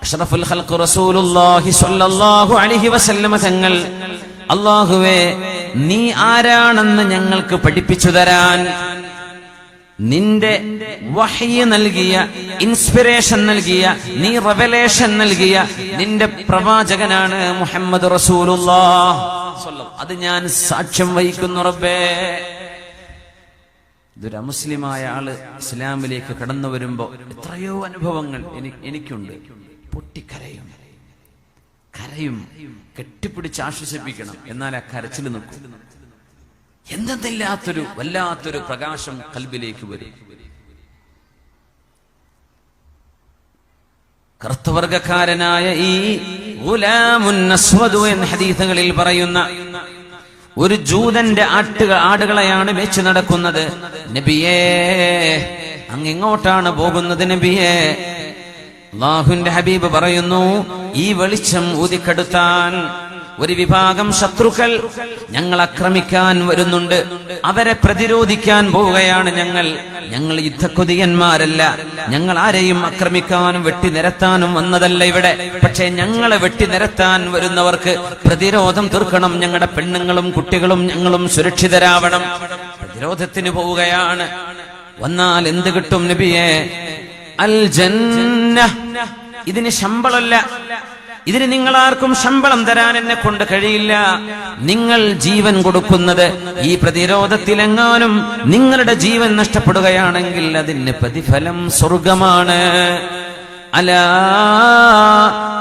അഷ്റഫുൽ ഖൽഖ് റസൂലുള്ളാഹി സ്വല്ലല്ലാഹു അലൈഹി വസല്ലമ തങ്ങൾ, അല്ലാഹുവേ നീ ആരാണെന്ന് ഞങ്ങൾക്ക് പഠിപ്പിച്ചു തരാൻ നിന്റെ വഹ്യ് നൽകിയ, ഇൻസ്പിറേഷൻ നൽകിയ, നീ റെവലേഷൻ നൽകിയ നിന്റെ പ്രവാചകനാണ് മുഹമ്മദ് റസൂലുള്ളാഹ്. അത് ഞാൻ സാക്ഷ്യം വഹിക്കുന്നു റബ്ബേ. ഇതൊരു അമുസ്ലിമായ ആള് ഇസ്ലാമിലേക്ക് കടന്നു വരുമ്പോ എത്രയോ അനുഭവങ്ങൾ എനിക്കുണ്ട്. പൊട്ടിക്കരയും, കരയും, കെട്ടിപ്പിടിച്ച് ആശ്വസിപ്പിക്കണം, എന്നാൽ ആ കരച്ചിൽ നിൽക്കും. എന്തെന്നില്ലാത്തൊരു വല്ലാത്തൊരു പ്രകാശം കൽബിലേക്ക് വരും. കറുത്തവർഗക്കാരനായ ഈ ഗുലാമുൻ അസ്വദ് എന്ന ഹദീസുകളിൽ പറയുന്ന ഒരു ജൂതന്റെ ആടുകളെയാണ് വെച്ച് നടക്കുന്നത്. നബിയേ, അങ്ങിങ്ങോട്ടാണ് പോകുന്നത് നബിയേ. അല്ലാഹുവിന്റെ ഹബീബ് പറയുന്നു, ഈ വെളിച്ചം ഊതിക്കെടുത്താൻ ഒരു വിഭാഗം ശത്രുക്കൾ ഞങ്ങൾ ആക്രമിക്കാൻ വരുന്നുണ്ട്, അവരെ പ്രതിരോധിക്കാൻ പോവുകയാണ്. ഞങ്ങൾ യുദ്ധക്കൊതിയന്മാരല്ല, ഞങ്ങൾ ആരെയും ആക്രമിക്കാനും വെട്ടിനിരത്താനും വന്നതല്ല ഇവിടെ. പക്ഷേ ഞങ്ങളെ വെട്ടിനിരത്താൻ വരുന്നവർക്ക് പ്രതിരോധം തീർക്കണം. ഞങ്ങളുടെ പെണ്ണുങ്ങളും കുട്ടികളും ഞങ്ങളും സുരക്ഷിതരാവണം. പ്രതിരോധത്തിന് പോവുകയാണ്. വന്നാൽ എന്ത് കിട്ടും നബിയെ? അൽ ജന്ന. ഇതിന് ശമ്പളമല്ല, ഇതിന് നിങ്ങളാർക്കും ശമ്പളം തരാൻ എന്നെ കൊണ്ട് കഴിയില്ല. നിങ്ങൾ ജീവൻ കൊടുക്കുന്നത് ഈ പ്രതിരോധത്തിലെങ്ങാനും നിങ്ങളുടെ ജീവൻ നഷ്ടപ്പെടുകയാണെങ്കിൽ അതിന് പ്രതിഫലം സ്വർഗമാണ്. അലാ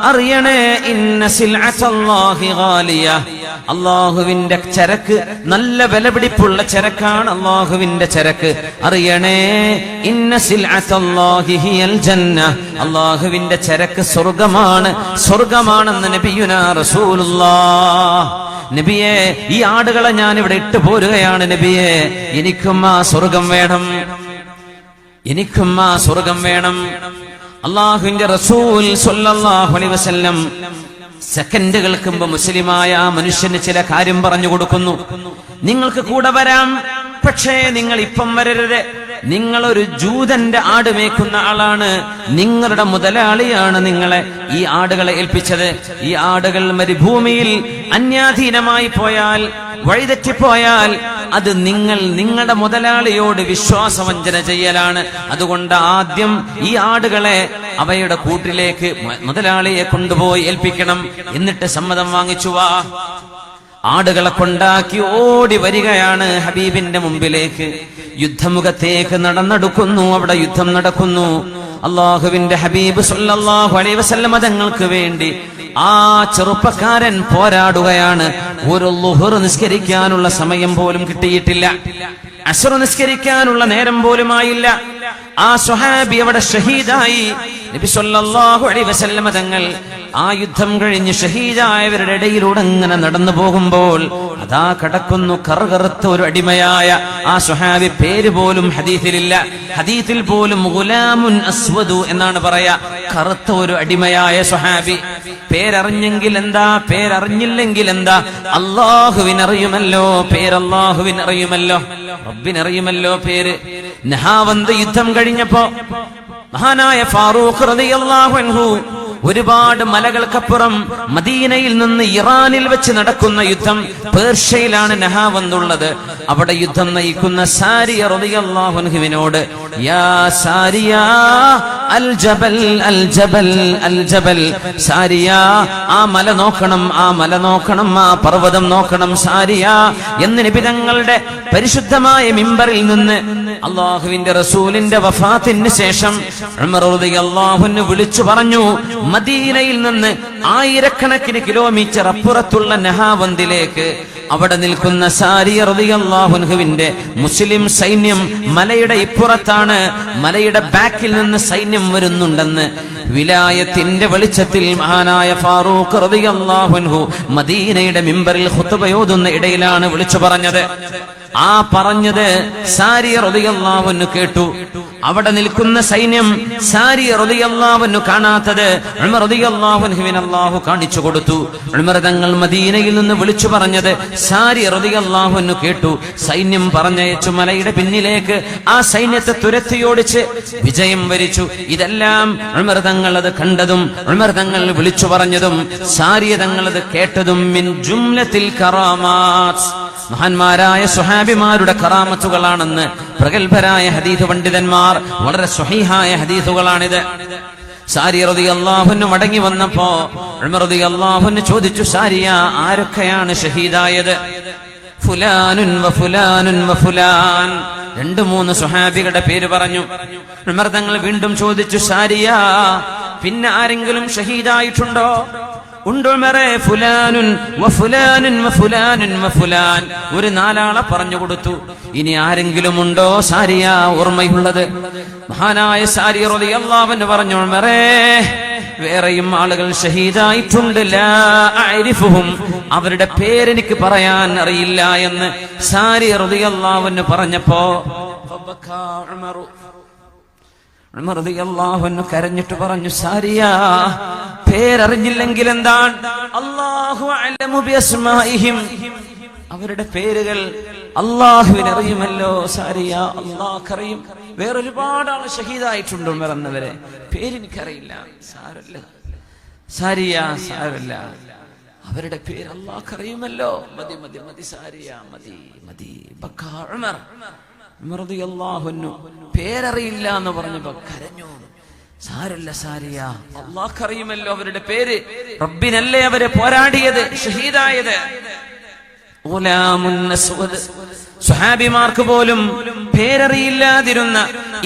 അറിയണേ, ഇന്ന സിൽഅത്തല്ലാഹി ഗാലിയ. അല്ലാഹുവിന്റെ ചരക്ക് നല്ല വിലപിടിപ്പുള്ള ചരക്കാണ്. അല്ലാഹുവിന്റെ ചരക്ക് അറിയണേ, ഇന്ന സിൽഅത്തല്ലാഹി ഹിയൽ ജന്ന. അല്ലാഹുവിന്റെ ചരക്ക് സ്വർഗമാണ്, സ്വർഗമാണെന്ന് നബിയുനാ റസൂലുള്ളാഹ്. നബിയെ, ഈ ആടുകളെ ഞാൻ ഇവിടെ ഇട്ടു പോരുകയാണ് നബിയെ. എനിക്കും ആ സ്വർഗം വേണം, എനിക്കും ആ സ്വർഗം വേണം. അല്ലാഹുവിന്റെ റസൂൽ സ്വല്ലല്ലാഹു അലൈഹി വസല്ലം സെക്കൻഡുകൾക്ക് മുമ്പ് മുസ്ലിമായ ആ മനുഷ്യന് ചില കാര്യം പറഞ്ഞു കൊടുക്കുന്നു. നിങ്ങൾക്ക് കൂടെ വരാം, പക്ഷേ നിങ്ങൾ ഇപ്പം വരരുത്. നിങ്ങളൊരു ജൂതന്റെ ആട് മേക്കുന്ന ആളാണ്, നിങ്ങളുടെ മുതലാളിയാണ് നിങ്ങളെ ഈ ആടുകളെ ഏൽപ്പിച്ചത്. ഈ ആടുകൾ മരുഭൂമിയിൽ അന്യാധീനമായി പോയാൽ, വഴിതെറ്റിപ്പോയാൽ അത് നിങ്ങളുടെ മുതലാളിയോട് വിശ്വാസവഞ്ചന ചെയ്യലാണ്. അതുകൊണ്ട് ആദ്യം ഈ ആടുകളെ അവയുടെ കൂട്ടിലേക്ക് മുതലാളിയെ കൊണ്ടുപോയി ഏൽപ്പിക്കണം. എന്നിട്ട് സമ്മതം വാങ്ങിച്ചു വാ. ആടുകളെ കൊണ്ടാക്കി ഓടി വരികയാണ് ഹബീബിന്റെ മുമ്പിലേക്ക്. യുദ്ധമുഖത്തേക്ക് നടന്നെടുക്കുന്നു. അവിടെ യുദ്ധം നടക്കുന്നു. അല്ലാഹുവിന്റെ ഹബീബ് സ്വല്ലല്ലാഹു അലൈഹി വസല്ലം തങ്ങൾക്ക് വേണ്ടി ആ ചെറുപ്പക്കാരൻ പോരാടുകയാണ്. ഒരു ളുഹർ നിസ്കരിക്കാനുള്ള സമയം പോലും കിട്ടിയിട്ടില്ല, അസ്ർ നിസ്കരിക്കാനുള്ള നേരം പോലും ആയില്ല. ആ സ്വഹാബി അവിടെ ഷഹീദായി. നബി സല്ലല്ലാഹു അലൈഹി വസല്ലം തങ്ങൾ ആ യുദ്ധം കഴിഞ്ഞ് ഷഹീദായവരുടെ ഇടയിലൂടെ അങ്ങനെ നടന്നു പോകുമ്പോൾ അതാ കടക്കുന്നു കറുകറുത്ത ഒരു അടിമയായ ആ സ്വഹാബി. പേര് പോലും ഹദീസിലില്ല, ഹദീസിൽ പോലും ഗുലാമുൻ അസ്വദു എന്നാണ് പറയാ. കറുത്ത ഒരു അടിമയായ സ്വഹാബി. പേരറിഞ്ഞെങ്കിൽ എന്താ, പേരറിഞ്ഞില്ലെങ്കിൽ എന്താ? അല്ലാഹുവിനറിയുമല്ലോ പേര്, അല്ലാഹുവിനറിയുമല്ലോ, റബ്ബിനറിയുമല്ലോ പേര്. നഹാവന്ത് യുദ്ധം കഴിഞ്ഞപ്പോ മഹാനായ ഫാറൂഖ് റളിയല്ലാഹു അൻഹു ഒരുപാട് മലകൾക്കപ്പുറം മദീനയിൽ നിന്ന് ഇറാനിൽ വെച്ച് നടക്കുന്ന യുദ്ധം, പേർഷ്യയിലാണ് നഹാവന്തുള്ളത്. അവിടെ യുദ്ധം നയിക്കുന്ന സാരിയ റളിയല്ലാഹു അൻഹുവിനോട്, യാ സാരിയ അൽ ജബൽ അൽ ജബൽ അൽ ജബൽ, സാരിയ ആ മല നോക്കണം, ആ മല നോക്കണം, ആ പർവ്വതം നോക്കണം സാരിയ എന്ന് നബി തങ്ങളുടെ പരിശുദ്ധമായ മിമ്പറിൽ നിന്ന് അല്ലാഹുവിന്റെ റസൂലിന്റെ വഫാത്തിന് ശേഷം ഉമർ റളിയല്ലാഹു അൻഹു വിളിച്ചു പറഞ്ഞു, മദീനയിൽ നിന്ന് ആയിരക്കണക്കിന് കിലോമീറ്റർ അപ്പുറത്തുള്ള നഹാവന്തിലേക്ക് അവിടെ നിൽക്കുന്ന സാരിയ റളിയല്ലാഹു അൻഹുവിന്റെ മുസ്ലിം സൈന്യം മലയുടെ ഇപ്പുറത്താണ്, മലയുടെ ബാക്കിൽ നിന്ന് സൈന്യം വരുന്നുണ്ടെന്ന് വിലായത്തിന്റെ വെളിച്ചത്തിൽ മഹാനായ ഫാറൂഖ് റളിയല്ലാഹു അൻഹു മദീനയുടെ മിമ്പറിൽ ഖുത്ബയോതുന്ന ഇടയിലാണ് വിളിച്ചു പറഞ്ഞത്. ആ പറഞ്ഞത് സാരിയ റളിയല്ലാഹു അൻഹു കേട്ടു. അവിടെ നിൽക്കുന്ന സൈന്യം സാരി റളിയല്ലാഹു അൻഹു കാണാത്തത് ഉമർ റളിയല്ലാഹു അൻഹുവിന് അല്ലാഹു കാണിച്ചു കൊടുത്തു. ഉമർ തങ്ങൾ മദീനയിൽ നിന്ന് വിളിച്ചു പറഞ്ഞത് സാരി റളിയല്ലാഹു അൻഹു കേട്ടു. സൈന്യം പറഞ്ഞയച്ചു മലയുടെ പിന്നിലേക്ക് ആ സൈന്യത്തെ തുരത്തിയോടിച്ച് വിജയം വരിച്ചു. ഇതെല്ലാം ഉമർ തങ്ങൾ അത് കണ്ടതും ഉമർ തങ്ങൾ വിളിച്ചു പറഞ്ഞതും സാരിയ തങ്ങൾ അത് കേട്ടതും മിൻ ജുംലത്തിൽ കറാമാത്ത്, മഹാന്മാരായ സ്വഹാബിമാരുടെ കറാമത്തുകളാണെന്ന് പ്രഗത്ഭരായ ഹദീസ് പണ്ഡിതന്മാർ വളരെ സ്വഹീഹായ ഹദീസുകളാണിത്. സാരി റളിയല്ലാഹു അൻഹു മടങ്ങി വന്നപ്പോ ഉമർ റളിയല്ലാഹു അൻഹു ചോദിച്ചു, സാരിയ, ആരൊക്കെയാണ് ഷഹീദായത്? ഫുലാനുൻ വ ഫുലാനുൻ വ ഫുലാൻ, 2-3 സ്വഹാബികളുടെ പേര് പറഞ്ഞു. ഉമർ തങ്ങൾ വീണ്ടും ചോദിച്ചു, സാരിയ, പിന്നെ ആരെങ്കിലും ഷഹീദായിട്ടുണ്ടോ? ഉണ്ട് ഉമറേ, ഫുലാനുൻ വ ഫുലാനുൻ വ ഫുലാനുൻ വ ഫുലാൻ, ഒരു 4 ആളെ പറഞ്ഞു കൊടുത്തു. ഇനി ആരെങ്കിലും ഉണ്ടോ സാരിയ ഓർമ്മയുള്ളത്? മഹാനായ സാരി റളിയല്ലാഹു അൻഹു പറഞ്ഞു, ഉമറേ, വേറെയും ആളുകൾ ഷഹീദായിട്ടുണ്ട്. ലാ അഅരിഫുഹും, അവരുടെ പേരെനിക്ക് പറയാൻ അറിയില്ല എന്ന് സാരി റളിയല്ലാഹു അൻഹു പറഞ്ഞപ്പോ ഫബകാ ഉമറു, ഉമർ റളിയല്ലാഹു അൻഹു കരഞ്ഞിട്ട് പറഞ്ഞു, സാരിയ, പേരറിഞ്ഞില്ലെങ്കിൽ എന്താണ്? അല്ലാഹു അഅലമു ബിഅസ്മാഇഹിം, അവരുടെ പേരുകൾ അല്ലാഹുവിന് അറിയുമല്ലോ സാരിയ, അല്ലാഹുക്കറിയും. വേറൊരുപാട് ആൾ ഷഹീദായിട്ടുണ്ട് ഉമർ എന്നവരെ, പേരെനിക്കറിയില്ല. സാരല്ല സാരിയ, സാരല്ല, അവരുടെ പേര് അല്ലാഹുക്കറിയുമല്ലോ. മതി മതി മതി സാരിയ, മതി മതി. ബക്കാ ഉമർ, ഉമർ റളിയല്ലാഹു അൻഹു പേരറിയില്ല എന്ന് പറഞ്ഞപ്പോ കരഞ്ഞു. സാരല്ല സാരിയ, അല്ലാഹുക്കറിയുമല്ലോ അവരുടെ പേര്, റബ്ബിനല്ലേ അവരെ പോരാടിയത്, ഷഹീദായത്. സ്വഹാബിമാർക്ക് പോലും പേരറിയില്ലാതിരുന്ന,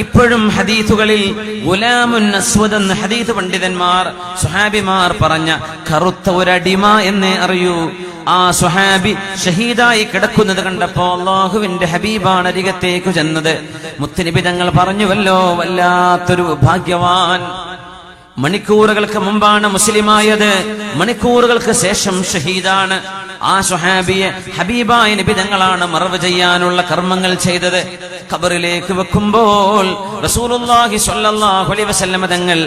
ഇപ്പോഴും ഹദീസുകളിൽ ഗുലാമുൻ അസ്വദ് എന്ന ഹദീസ് പണ്ഡിതന്മാർ സ്വഹാബിമാർ പറഞ്ഞ കറുത്ത ഒരടിമ എന്നേ അറിയൂ. ആ സ്വഹാബി ഷഹീദായി കിടക്കുന്നത് കണ്ടപ്പോ അല്ലാഹുവിന്റെ ഹബീബാണ് അരികത്തേക്ക് ചെന്നത്. മുത്തുനബി തങ്ങൾ പറഞ്ഞുവല്ലോ, വല്ലാത്തൊരു ഭാഗ്യവാൻ, മണിക്കൂറുകൾക്ക് മുമ്പാണ് മുസ്ലിമായത്, മണിക്കൂറുകൾക്ക് ശേഷം ഷഹീദാണ്. ആ സ്വഹാബിയെ ഹബീബായ നബി തങ്ങളാണ് മറവ് ചെയ്യാനുള്ള കർമ്മങ്ങൾ ചെയ്തത്. ഖബറിലേക്ക് വെക്കുമ്പോൾ റസൂലുള്ളാഹി സ്വല്ലല്ലാഹു അലൈഹി വസല്ലം തങ്ങൾ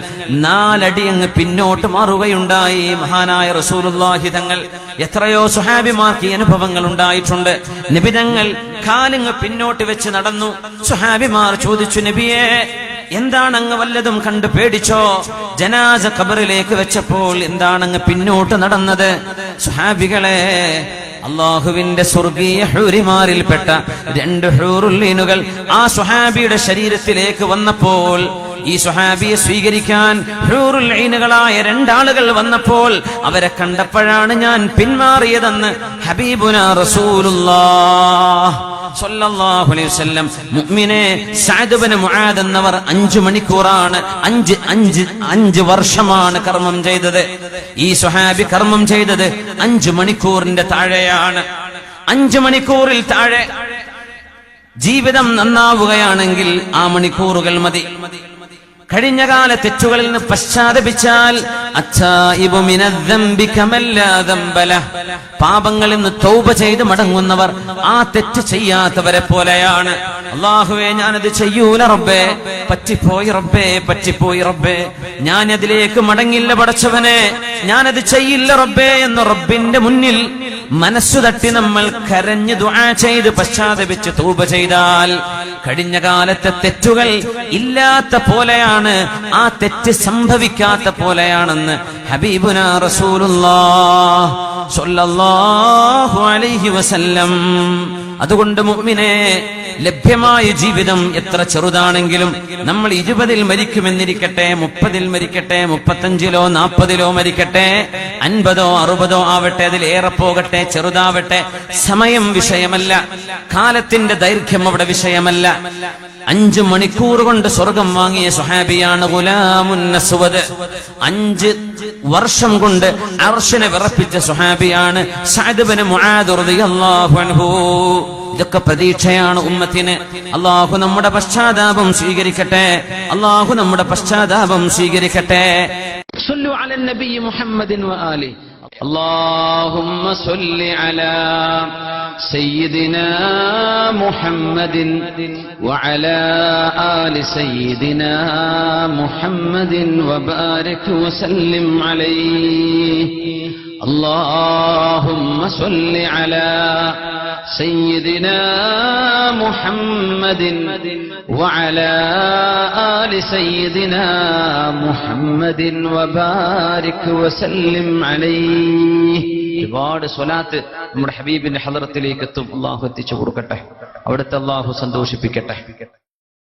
4 അടി അങ്ങ് പിന്നോട്ട് മാറുകയുണ്ടായി. മഹാനായ റസൂലുള്ളാഹി തങ്ങൾ, എത്രയോ സ്വഹാബിമാർക്ക് ഈ അനുഭവങ്ങൾ ഉണ്ടായിട്ടുണ്ട്. നബി തങ്ങൾ കാലങ്ങ് പിന്നോട്ട് വെച്ച് നടന്നു. സ്വഹാബിമാർ ചോദിച്ചു, നബിയേ, എന്താണ് അങ്ങ് വല്ലതും കണ്ട് പേടിച്ചോ? ജനാസ ഖബറിലേക്ക് വെച്ചപ്പോൾ എന്താണ് അങ്ങ് പിന്നോട്ട് നടന്നത്? സ്വഹാബികളെ, അല്ലാഹുവിന്റെ സ്വർഗീയ ഹൂറിമാരിൽപ്പെട്ട 2 ഹൂറുൽ ഈനുകൾ ആ സ്വഹാബിയുടെ ശരീരത്തിലേക്ക് വന്നപ്പോൾ, ഈ സ്വഹാബിയെ സ്വീകരിക്കാൻ ഹൂറുൽ ഈനുകളായ 2 ആളുകൾ വന്നപ്പോൾ അവരെ കണ്ടപ്പോഴാണ് ഞാൻ പിന്മാറിയതെന്ന് ഹബീബുനാ റസൂലുള്ളാഹ് സ്വല്ലല്ലാഹു അലൈഹി വസല്ലം. മുഅ്മിനെ സഅദ് ഇബ്നു മുആദ് എന്നവർ 5 മണിക്കൂറാണ് 5 വർഷമാണ് കർമ്മം ചെയ്തത്. ഈ സ്വഹാബി കർമ്മം ചെയ്തത് 5 മണിക്കൂറിന്റെ താഴെയാണ്. 5 മണിക്കൂറിൽ താഴെ ജീവിതം നന്നാവുകയാണെങ്കിൽ ആ മണിക്കൂറുകൾ മതി. കഴിഞ്ഞ കാല തെറ്റുകളിൽ നിന്ന് പശ്ചാത്തപിച്ചാൽ പാപങ്ങളിൽ നിന്ന് തൗബ ചെയ്ത് മടങ്ങുന്നവർ ആ തെറ്റ് ചെയ്യാത്തവരെ പോലെയാണ്. അല്ലാഹുവേ, ഞാനത് ചെയ്യൂല റബ്ബേ, പറ്റിപ്പോയി റബ്ബേ, പറ്റിപ്പോയി റബ്ബേ, ഞാൻ അതിലേക്ക് മടങ്ങില്ല പടച്ചവനെ, ഞാനത് ചെയ്യില്ല റബ്ബേ എന്ന് റബ്ബിന്റെ മുന്നിൽ മനസ്സു തട്ടി നമ്മൾ കരഞ്ഞ് ദുആ ചെയ്ത് പശ്ചാത്തപിച്ച് തൗബ ചെയ്താൽ കഴിഞ്ഞ കാലത്തെ തെറ്റുകൾ ഇല്ലാത്ത പോലെയാണ്, ആ തെറ്റ് സംഭവിക്കാത്ത പോലെയാണെന്ന് ഹബീബുനാ റസൂലുള്ളാഹ് സ്വല്ലല്ലാഹു അലൈഹി വസല്ലം. അതുകൊണ്ട് മുഅ്മിനേ, ലഭ്യമായ ജീവിതം എത്ര ചെറുതാണെങ്കിലും നമ്മൾ 20-ൽ മരിക്കുമെന്നിരിക്കട്ടെ, 30-ൽ മരിക്കട്ടെ, 35-ലോ 40-ലോ മരിക്കട്ടെ, 50-ഓ 60-ഓ ആവട്ടെ, അതിലേറെ പോകട്ടെ, ചെറുതാവട്ടെ, സമയം വിഷയമല്ല, കാലത്തിന്റെ ദൈർഘ്യം അവിടെ വിഷയമല്ല. 5 മണിക്കൂർ കൊണ്ട് സ്വർഗം വാങ്ങിയ സ്വഹാബിയാണ് ഗുലാമുൻ അസ്വദ്. 5 വർഷം കൊണ്ട് അർശിനെ വിറപ്പിച്ച സ്വഹാബിയാണ് സഅദ് ഇബ്നു മുആദ് റളിയല്ലാഹു അൻഹു. ഇതൊക്കെ പ്രതീക്ഷയാണ് ഉമ്മത്തിന്. അല്ലാഹു നമ്മുടെ പശ്ചാത്താപം സ്വീകരിക്കട്ടെ, അല്ലാഹു നമ്മുടെ പശ്ചാത്താപം സ്വീകരിക്കട്ടെ. സല്ലു അലൻ നബി മുഹമ്മദിൻ വ ആലി. اللهم صل على سيدنا محمد وعلى آل سيدنا محمد وبارك وسلم عليه. اللهم صل على سيدنا محمد وعلى آل سيدنا محمد وبارك وسلم عليه. ഒരുപാട് സ്വലാത്ത് നമ്മുടെ ഹബീബിന്റെ ഹളറത്തിലേക്ക് എത്തും. അള്ളാഹു എത്തിച്ചു കൊടുക്കട്ടെ, അവിടുത്തെ അള്ളാഹു സന്തോഷിപ്പിക്കട്ടെ.